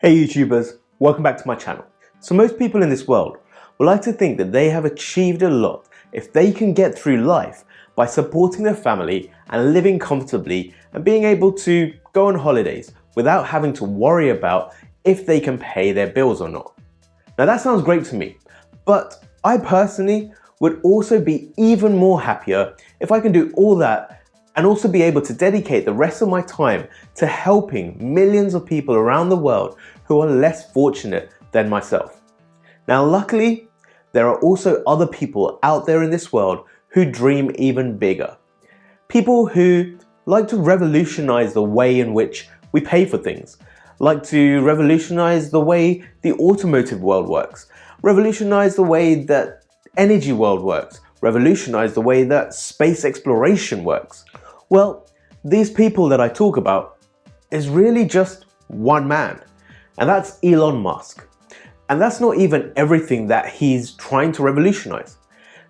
Hey YouTubers, welcome back to my channel. So most people in this world would like to think that they have achieved a lot if they can get through life by supporting their family and living comfortably and being able to go on holidays without having to worry about if they can pay their bills or not. Now that sounds great to me, but I personally would also be even more happier if I can do all that and also be able to dedicate the rest of my time to helping millions of people around the world who are less fortunate than myself. Now luckily, there are also other people out there in this world who dream even bigger. People who like to revolutionize the way in which we pay for things, like to revolutionize the way the automotive world works, revolutionize the way that energy world works, revolutionize the way that space exploration works. Well, these people that I talk about is really just one man, and that's Elon Musk. And that's not even everything that he's trying to revolutionize.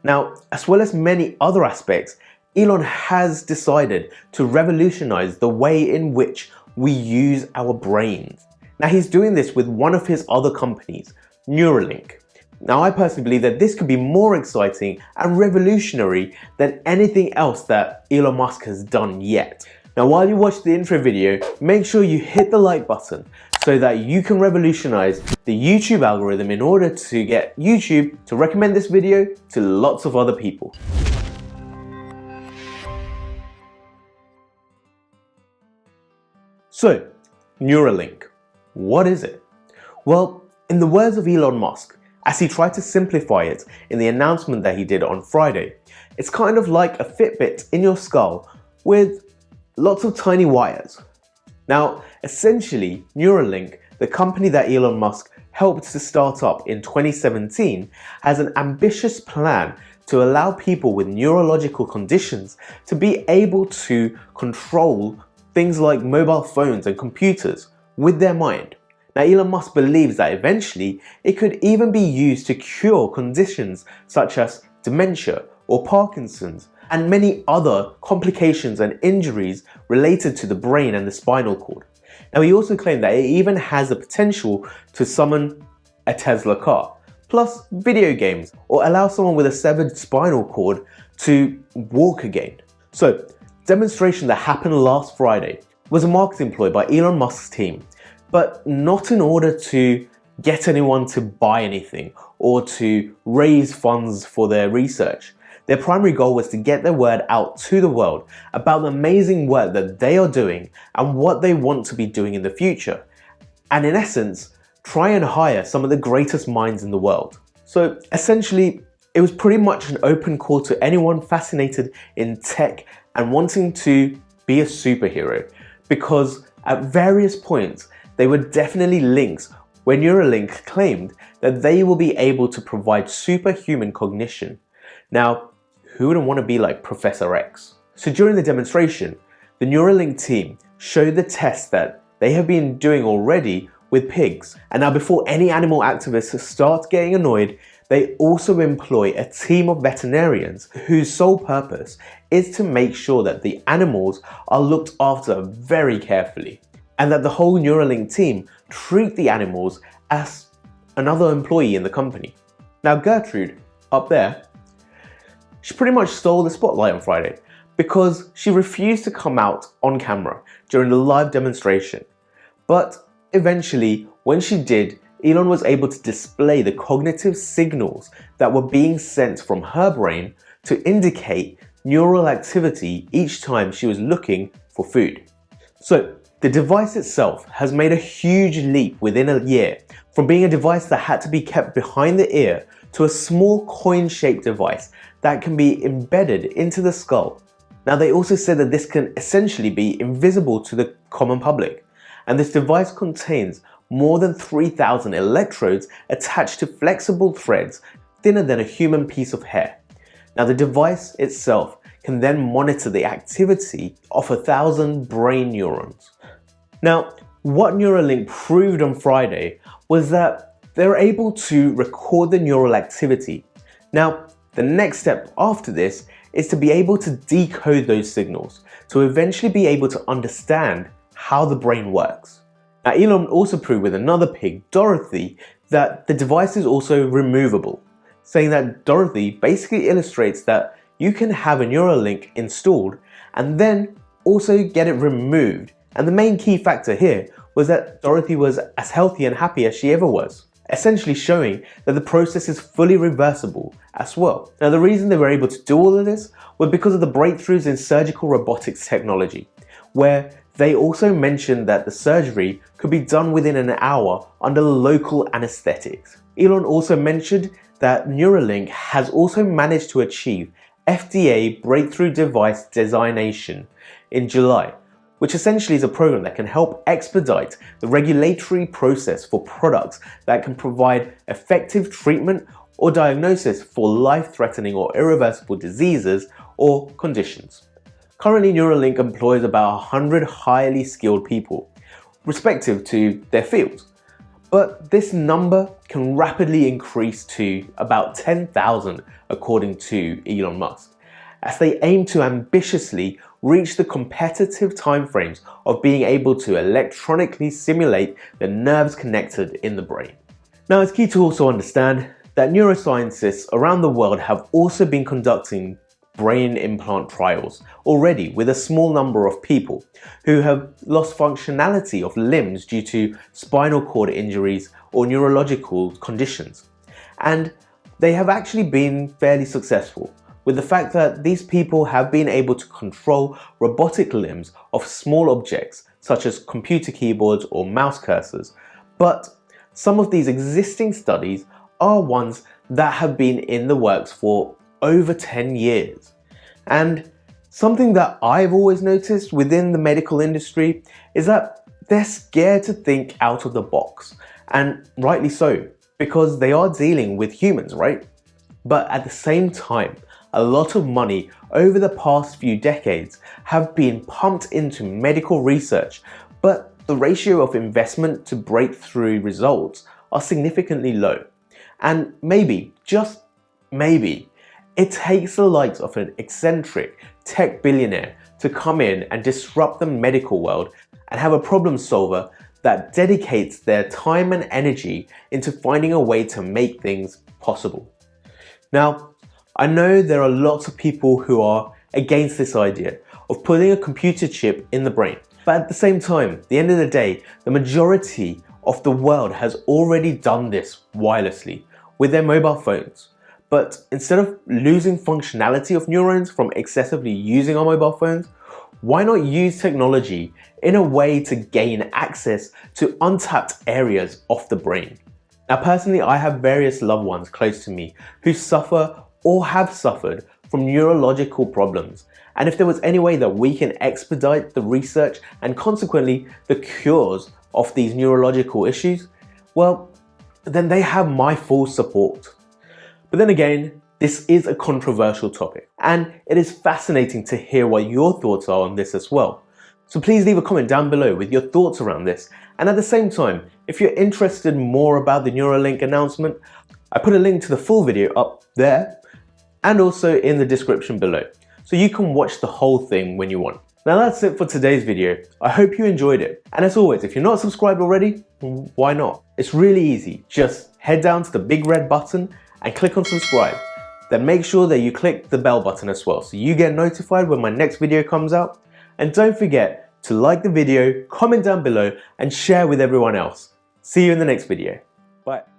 Now, as well as many other aspects, Elon has decided to revolutionize the way in which we use our brains. Now, he's doing this with one of his other companies, Neuralink. Now, I personally believe that this could be more exciting and revolutionary than anything else that Elon Musk has done yet. Now, while you watch the intro video, make sure you hit the like button so that you can revolutionize the YouTube algorithm in order to get YouTube to recommend this video to lots of other people. So, Neuralink, what is it? Well, in the words of Elon Musk, as he tried to simplify it in the announcement that he did on Friday, it's kind of like a Fitbit in your skull with lots of tiny wires. Now, essentially, Neuralink, the company that Elon Musk helped to start up in 2017, has an ambitious plan to allow people with neurological conditions to be able to control things like mobile phones and computers with their mind. Now, Elon Musk believes that eventually it could even be used to cure conditions such as dementia or Parkinson's and many other complications and injuries related to the brain and the spinal cord. Now, he also claimed that it even has the potential to summon a Tesla car, plus video games, or allow someone with a severed spinal cord to walk again. So, demonstration that happened last Friday was a marketing ploy by Elon Musk's team, but not in order to get anyone to buy anything or to raise funds for their research. Their primary goal was to get their word out to the world about the amazing work that they are doing and what they want to be doing in the future. And in essence, try and hire some of the greatest minds in the world. So essentially, it was pretty much an open call to anyone fascinated in tech and wanting to be a superhero, because at various points, they were definitely links where Neuralink claimed that they will be able to provide superhuman cognition. Now, who wouldn't want to be like Professor X? So during the demonstration, the Neuralink team showed the tests that they have been doing already with pigs. And now, before any animal activists start getting annoyed, they also employ a team of veterinarians whose sole purpose is to make sure that the animals are looked after very carefully, and that the whole Neuralink team treat the animals as another employee in the company. Now Gertrude, up there, she pretty much stole the spotlight on Friday because she refused to come out on camera during the live demonstration. But eventually, when she did, Elon was able to display the cognitive signals that were being sent from her brain to indicate neural activity each time she was looking for food. So, the device itself has made a huge leap within a year, from being a device that had to be kept behind the ear to a small coin-shaped device that can be embedded into the skull. Now, they also said that this can essentially be invisible to the common public, and this device contains more than 3,000 electrodes attached to flexible threads thinner than a human piece of hair. Now, the device itself can then monitor the activity of 1,000 brain neurons. Now, what Neuralink proved on Friday was that they're able to record the neural activity. Now, the next step after this is to be able to decode those signals to eventually be able to understand how the brain works. Now, Elon also proved with another pig, Dorothy, that the device is also removable, saying that Dorothy basically illustrates that you can have a Neuralink installed and then also get it removed. And the main key factor here was that Dorothy was as healthy and happy as she ever was, essentially showing that the process is fully reversible as well. Now, the reason they were able to do all of this was because of the breakthroughs in surgical robotics technology, where they also mentioned that the surgery could be done within an hour under local anesthetics. Elon also mentioned that Neuralink has also managed to achieve FDA Breakthrough Device Designation in July, which essentially is a program that can help expedite the regulatory process for products that can provide effective treatment or diagnosis for life-threatening or irreversible diseases or conditions. Currently, Neuralink employs about 100 highly skilled people, respective to their fields. But this number can rapidly increase to about 10,000 according to Elon Musk, as they aim to ambitiously reach the competitive timeframes of being able to electronically simulate the nerves connected in the brain. Now, it's key to also understand that neuroscientists around the world have also been conducting brain implant trials already with a small number of people who have lost functionality of limbs due to spinal cord injuries or neurological conditions. And they have actually been fairly successful, with the fact that these people have been able to control robotic limbs of small objects such as computer keyboards or mouse cursors. But some of these existing studies are ones that have been in the works for over 10 years. And something that I've always noticed within the medical industry is that they're scared to think out of the box, and rightly so, because they are dealing with humans, right? But at the same time, a lot of money over the past few decades have been pumped into medical research, but the ratio of investment to breakthrough results are significantly low. And maybe, just maybe, it takes the likes of an eccentric tech billionaire to come in and disrupt the medical world and have a problem solver that dedicates their time and energy into finding a way to make things possible. Now, I know there are lots of people who are against this idea of putting a computer chip in the brain, but at the same time, at the end of the day, the majority of the world has already done this wirelessly with their mobile phones. But instead of losing functionality of neurons from excessively using our mobile phones, why not use technology in a way to gain access to untapped areas of the brain? Now, personally, I have various loved ones close to me who suffer or have suffered from neurological problems. And if there was any way that we can expedite the research and consequently the cures of these neurological issues, well, then they have my full support. But then again, this is a controversial topic, and it is fascinating to hear what your thoughts are on this as well. So please leave a comment down below with your thoughts around this. And at the same time, if you're interested more about the Neuralink announcement, I put a link to the full video up there and also in the description below, so you can watch the whole thing when you want. Now that's it for today's video. I hope you enjoyed it. And as always, if you're not subscribed already, why not? It's really easy. Just head down to the big red button and click on subscribe. Then make sure that you click the bell button as well so you get notified when my next video comes out. And don't forget to like the video, comment down below and share with everyone else. See you in the next video. Bye.